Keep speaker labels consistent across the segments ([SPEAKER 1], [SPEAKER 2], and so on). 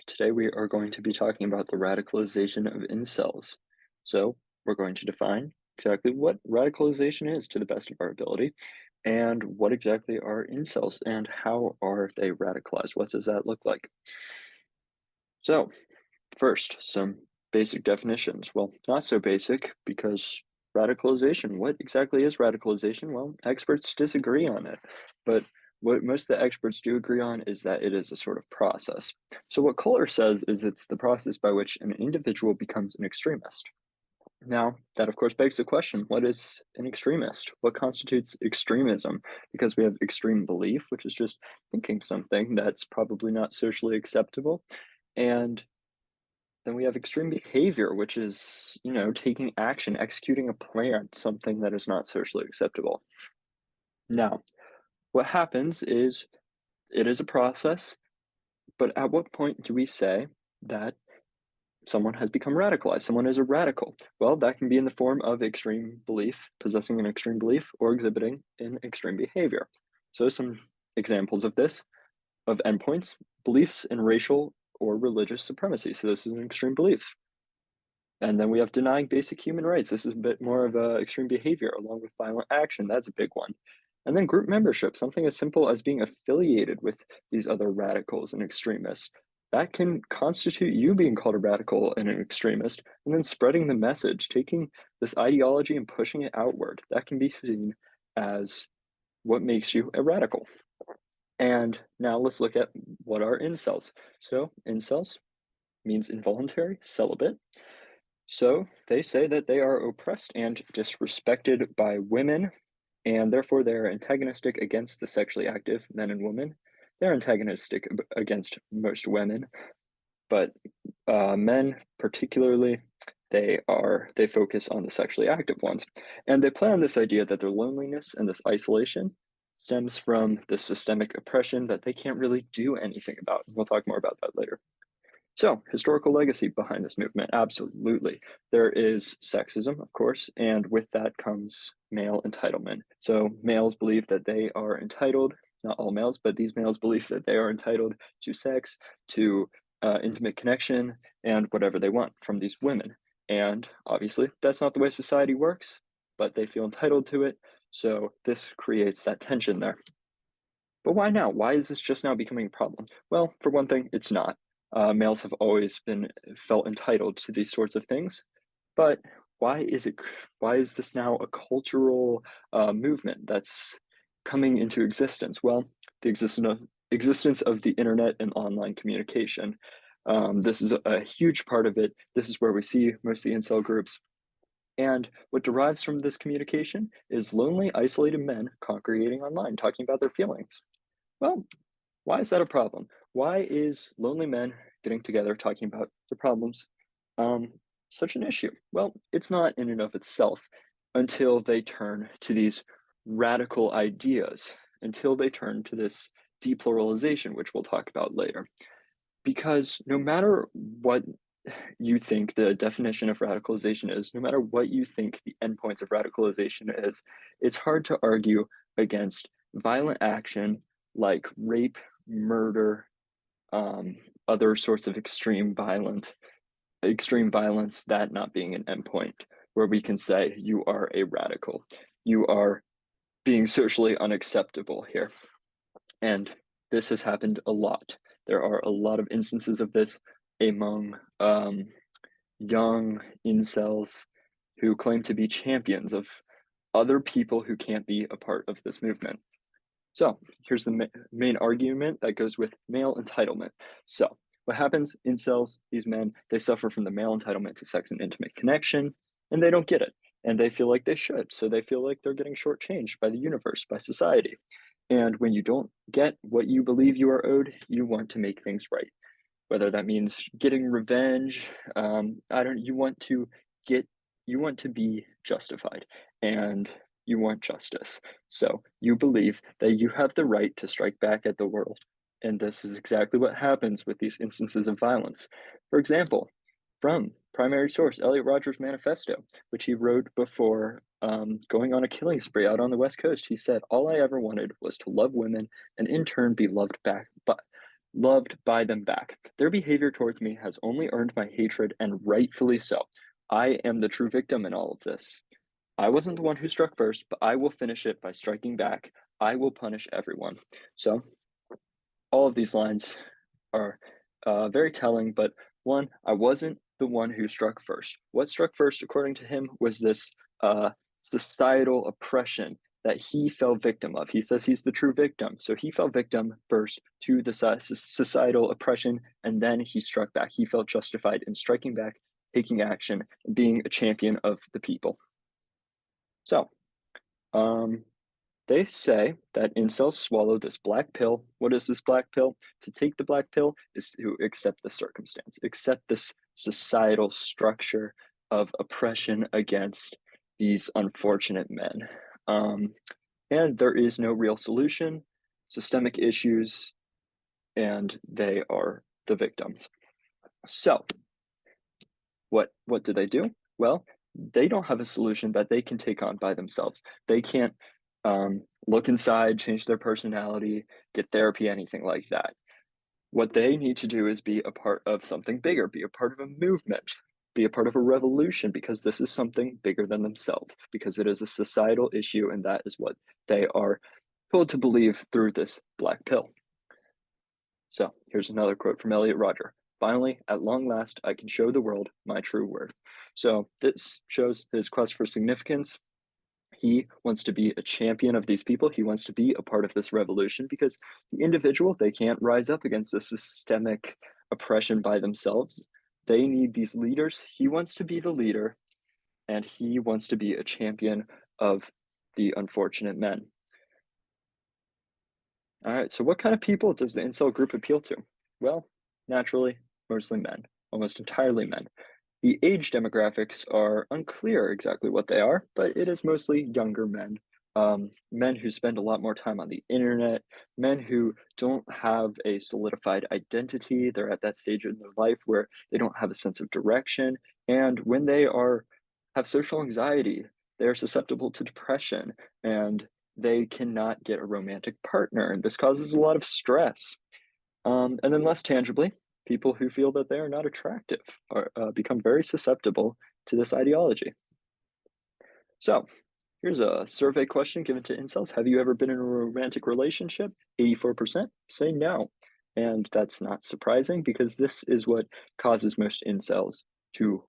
[SPEAKER 1] Today we are going to be talking about the radicalization of incels. So, we're going to define exactly what radicalization is to the best of our ability, and what exactly are incels, and how are they radicalized? What does that look like? So, first, some basic definitions. Well, not so basic because radicalization, what exactly is radicalization? Well, experts disagree on it, but what most of the experts do agree on is that it is a sort of process. So, what Kohler says is it's the process by which an individual becomes an extremist. Now, that of course begs the question, what is an extremist? What constitutes extremism? Because we have extreme belief, which is just thinking something that's probably not socially acceptable. And then we have extreme behavior, which is, taking action, executing a plan, something that is not socially acceptable. Now, what happens is it is a process, but at what point do we say that someone has become radicalized? Someone is a radical. Well, that can be in the form of extreme belief, possessing an extreme belief, or exhibiting an extreme behavior. So, some examples of this, of endpoints, beliefs in racial or religious supremacy. So, this is an extreme belief. And then we have denying basic human rights. This is a bit more of a extreme behavior along with violent action. That's a big one. And then group membership, something as simple as being affiliated with these other radicals and extremists. That can constitute you being called a radical and an extremist, and then spreading the message, taking this ideology and pushing it outward. That can be seen as what makes you a radical. And now let's look at what are incels. So, incels means involuntary celibate. So they say that they are oppressed and disrespected by women, and therefore they are antagonistic against the sexually active men and women. They're antagonistic against most women, but men particularly, they focus on the sexually active ones, and they play on this idea that their loneliness and this isolation stems from the systemic oppression that they can't really do anything about. We'll talk more about that later. So, historical legacy behind this movement, absolutely. There is sexism, of course, and with that comes male entitlement. So, males believe that they are entitled, not all males, but these males believe that they are entitled to sex, to intimate connection, and whatever they want from these women. And obviously, that's not the way society works, but they feel entitled to it. So, this creates that tension there. But why now? Why is this just now becoming a problem? Well, for one thing, it's not. Males have always been felt entitled to these sorts of things, but why is it? Why is this now a cultural movement that's coming into existence? Well, the existence of the internet and online communication. This is a huge part of it. This is where we see most of the incel groups. And what derives from this communication is lonely, isolated men congregating online, talking about their feelings. Well, why is that a problem? Why is lonely men getting together talking about their problems um, such an issue? Well, it's not in and of itself until they turn to these radical ideas, until they turn to this depluralization, which we'll talk about later. Because no matter what you think the definition of radicalization is, no matter what you think the endpoints of radicalization is, it's hard to argue against violent action like rape, murder, um, other sorts of extreme violence, that not being an endpoint where we can say you are a radical, you are being socially unacceptable here. And this has happened a lot. There are a lot of instances of this among young incels who claim to be champions of other people who can't be a part of this movement. So here's the main argument that goes with male entitlement. So what happens, incels, these men, they suffer from the male entitlement to sex and intimate connection, and they don't get it. And they feel like they should. So they feel like they're getting shortchanged by the universe, by society. And when you don't get what you believe you are owed, you want to make things right. Whether that means getting revenge, I don't. Get, you want to be justified, and you want justice. So you believe that you have the right to strike back at the world, and this is exactly what happens with these instances of violence. For example, from primary source Elliot Rodgers' manifesto, which he wrote before going on a killing spree out on the West Coast. He said, "All I ever wanted was to love women and in turn be loved back, but loved by them back. Their behavior towards me has only earned my hatred, and rightfully so. I am the true victim in all of this. I wasn't the one who struck first, but I will finish it by striking back. I will punish everyone. So, all of these lines are very telling, but one, I wasn't the one who struck first. What struck first, according to him, was this societal oppression that he fell victim of. He says he's the true victim. So he fell victim first to the societal oppression, and then he struck back. He felt justified in striking back, taking action, and being a champion of the people. So, um, they say that incels swallow this black pill. What is this black pill? To take the black pill is to accept the circumstance, accept this societal structure of oppression against these unfortunate men. Um, and there is no real solution, systemic issues, and they are the victims. So, what do they do? Well, they don't have a solution that they can take on by themselves. They can't look inside, change their personality, get therapy, anything like that. What they need to do is be a part of something bigger, be a part of a movement, be a part of a revolution, because this is something bigger than themselves, because it is a societal issue, and that is what they are told to believe through this black pill. So here's another quote from Elliot Rodger. Finally, at long last, I can show the world my true worth. So this shows his quest for significance. He wants to be a champion of these people. He wants to be a part of this revolution because the individual, they can't rise up against the systemic oppression by themselves. They need these leaders. He wants to be the leader, and he wants to be a champion of the unfortunate men. All right, so what kind of people does the incel group appeal to? Well, naturally, mostly men, almost entirely men. The age demographics are unclear exactly what they are, but it is mostly younger men. Men who spend a lot more time on the internet, men who don't have a solidified identity. They're at that stage in their life where they don't have a sense of direction. And when they have social anxiety, they're susceptible to depression and they cannot get a romantic partner. And this causes a lot of stress. And then less tangibly, people who feel that they are not attractive are become very susceptible to this ideology. So here's a survey question given to incels. Have you ever been in a romantic relationship? 84% say no. And that's not surprising because this is what causes most incels to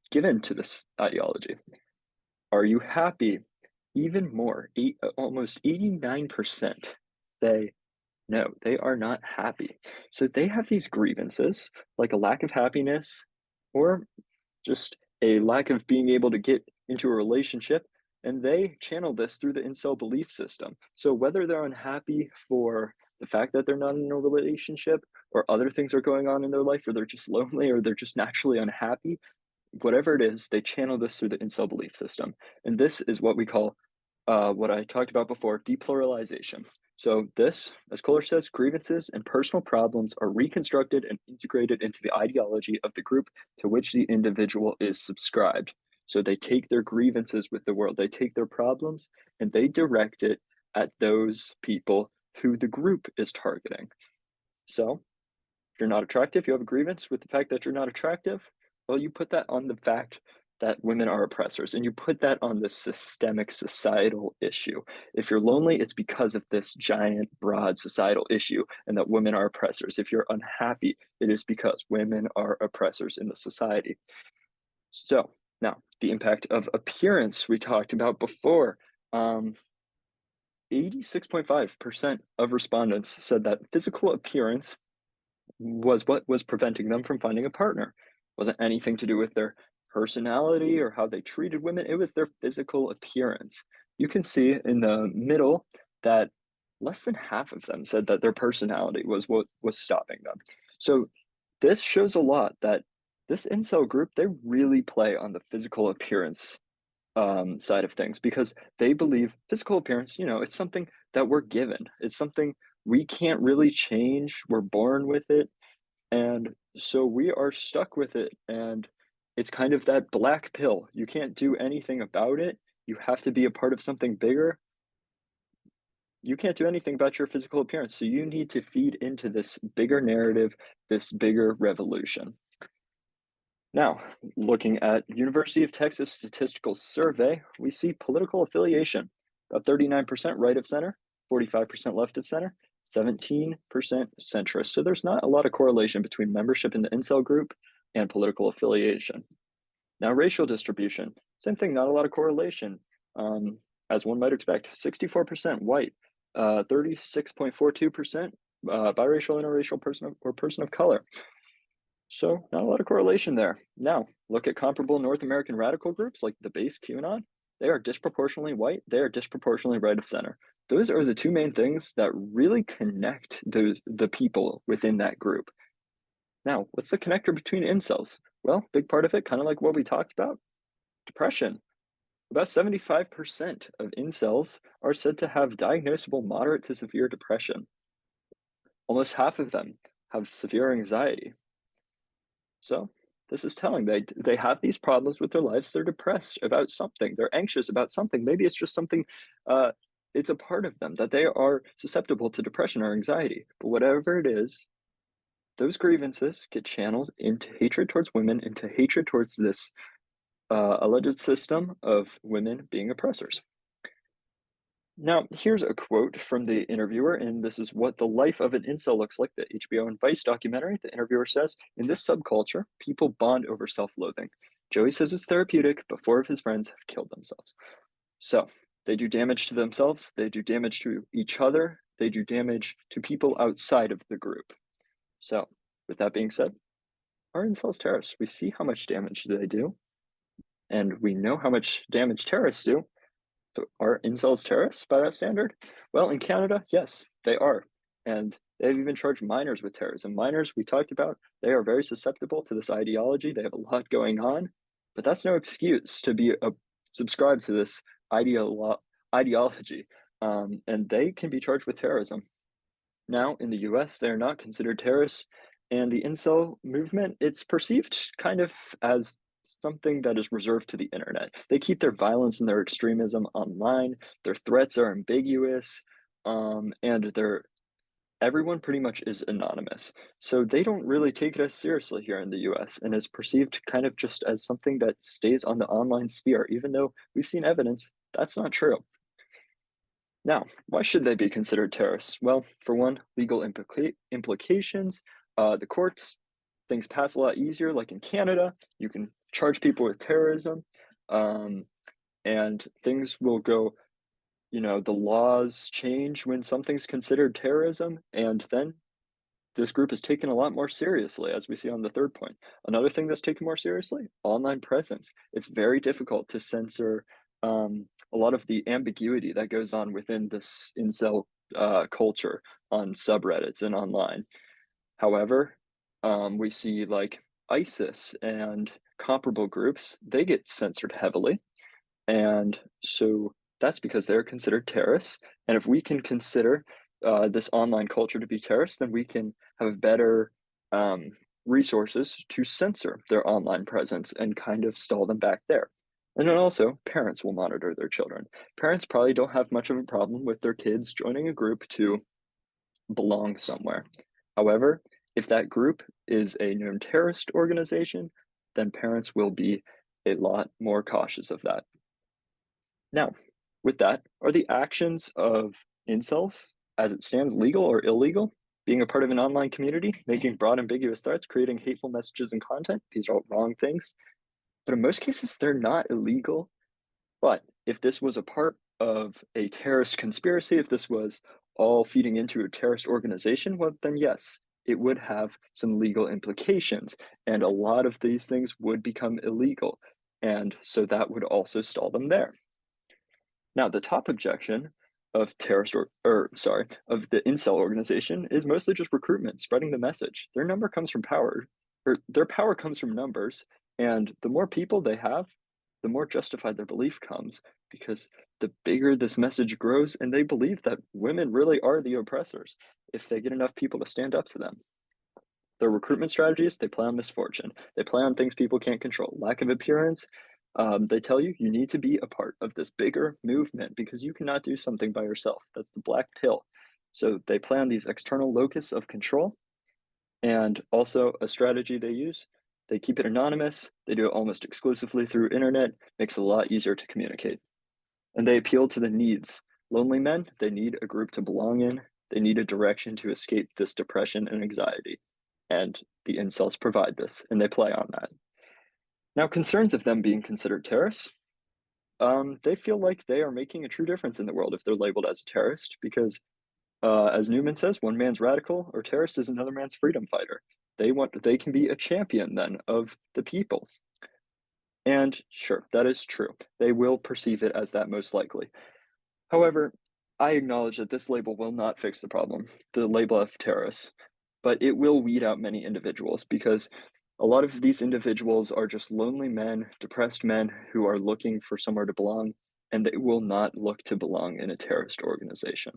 [SPEAKER 1] give in to this ideology. Are you happy? Even more, almost 89% say no, they are not happy. So they have these grievances, like a lack of happiness or just a lack of being able to get into a relationship, and they channel this through the incel belief system. So whether they're unhappy for the fact that they're not in a relationship or other things are going on in their life, or they're just lonely or they're just naturally unhappy, whatever it is, they channel this through the incel belief system. And this is what we call what I talked about before, depluralization. So this, as Kohler says, grievances and personal problems are reconstructed and integrated into the ideology of the group to which the individual is subscribed. So they take their grievances with the world, they take their problems, and they direct it at those people who the group is targeting. So if you're not attractive, you have a grievance with the fact that you're not attractive, well, you put that on the fact that women are oppressors, and you put that on this systemic societal issue. If you're lonely, it's because of this giant, broad societal issue, and that women are oppressors. If you're unhappy, it is because women are oppressors in the society. So now, the impact of appearance we talked about before. 86.5% of respondents said that physical appearance was what was preventing them from finding a partner. It wasn't anything to do with their personality or how they treated women, it was their physical appearance. You can see in the middle that less than half of them said that their personality was what was stopping them. So this shows a lot that this incel group, they really play on the physical appearance side of things because they believe physical appearance, it's something that we're given. It's something we can't really change. We're born with it. And so we are stuck with it. And it's kind of that black pill. You can't do anything about it. You have to be a part of something bigger. you can't do anything about your physical appearance, so you need to feed into this bigger narrative, this bigger revolution. Now, looking at University of Texas Statistical Survey, we see political affiliation, about 39% right of center, 45% left of center, 17% centrist. So there's not a lot of correlation between membership in the incel group and political affiliation. Now, racial distribution, same thing, not a lot of correlation. Um, as one might expect, 64% white, 36.42% biracial, interracial person or person of color. So, not a lot of correlation there. Now, look at comparable North American radical groups like the base QAnon. They are disproportionately white, they are disproportionately right of center. Those are the two main things that really connect the people within that group. Now, what's the connector between incels? Well, big part of it, kind of like what we talked about, depression. About 75% of incels are said to have diagnosable moderate to severe depression. Almost half of them have severe anxiety. So, this is telling they have these problems with their lives. They're depressed about something. They're anxious about something. Maybe it's just something. Uh, it's a part of them that they are susceptible to depression or anxiety. But whatever it is, those grievances get channeled into hatred towards women, into hatred towards this alleged system of women being oppressors. Now, here's a quote from the interviewer, and this is what the life of an incel looks like, the HBO and Vice documentary. The interviewer says, in this subculture, people bond over self-loathing. Joey says it's therapeutic, but four of his friends have killed themselves. So, they do damage to themselves, they do damage to each other, they do damage to people outside of the group. So, with that being said, are incels terrorists? We see how much damage they do, and we know how much damage terrorists do. So are incels terrorists by that standard? Well, in Canada, yes, they are. And they've even charged minors with terrorism. Minors, we talked about, they are very susceptible to this ideology. They have a lot going on, but that's no excuse to be subscribed to this ideology. And they can be charged with terrorism. Now, in the US, they're not considered terrorists. And the incel movement, it's perceived kind of as something that is reserved to the internet. They keep their violence and their extremism online. Their threats are ambiguous, and they're everyone pretty much is anonymous. So they don't really take it as seriously here in the US and is perceived kind of just as something that stays on the online sphere, even though we've seen evidence that's not true. Now, why should they be considered terrorists? Well, for one, legal implications. The courts, things pass a lot easier, like in Canada, you can charge people with terrorism, um, and things will go, the laws change when something's considered terrorism, and then this group is taken a lot more seriously, as we see on the third point. Another thing that's taken more seriously, online presence. It's very difficult to censor a lot of the ambiguity that goes on within this incel culture on subreddits and online. However, we see like ISIS and comparable groups, they get censored heavily. And so that's because they're considered terrorists. And if we can consider this online culture to be terrorists, then we can have better um, resources to censor their online presence and kind of stall them back there. And then also, parents will monitor their children. Parents probably don't have much of a problem with their kids joining a group to belong somewhere. However, if that group is a known terrorist organization, then parents will be a lot more cautious of that. Now, with that, are the actions of incels, as it stands, legal or illegal? Being a part of an online community, making broad, ambiguous threats, creating hateful messages and content, these are all wrong things. But in most cases, they're not illegal. But if this was a part of a terrorist conspiracy, if this was all feeding into a terrorist organization, well, then yes, it would have some legal implications. And a lot of these things would become illegal. And so that would also stall them there. Now, the top objection of of the incel organization is mostly just recruitment, spreading the message. Their number comes from power, or their power comes from numbers, and the more people they have, the more justified their belief comes because the bigger this message grows, and they believe that women really are the oppressors if they get enough people to stand up to them. Their recruitment strategies, they play on misfortune. They play on things people can't control, lack of appearance, They tell you you need to be a part of this bigger movement because you cannot do something by yourself. That's the black pill. So they plan these external locus of control, and also a strategy they use. They keep it anonymous. They do it almost exclusively through internet. Makes it a lot easier to communicate. And they appeal to the needs. Lonely men, they need a group to belong in. They need a direction to escape this depression and anxiety. And the incels provide this, and they play on that. Now, concerns of them being considered terrorists, they feel like they are making a true difference in the world if they're labeled as a terrorist, because as Newman says, one man's radical or terrorist is another man's freedom fighter. They can be a champion then of the people. And sure, that is true. They will perceive it as that most likely. However, I acknowledge that this label will not fix the problem, the label of terrorists, but it will weed out many individuals because a lot of these individuals are just lonely men, depressed men who are looking for somewhere to belong, and they will not look to belong in a terrorist organization.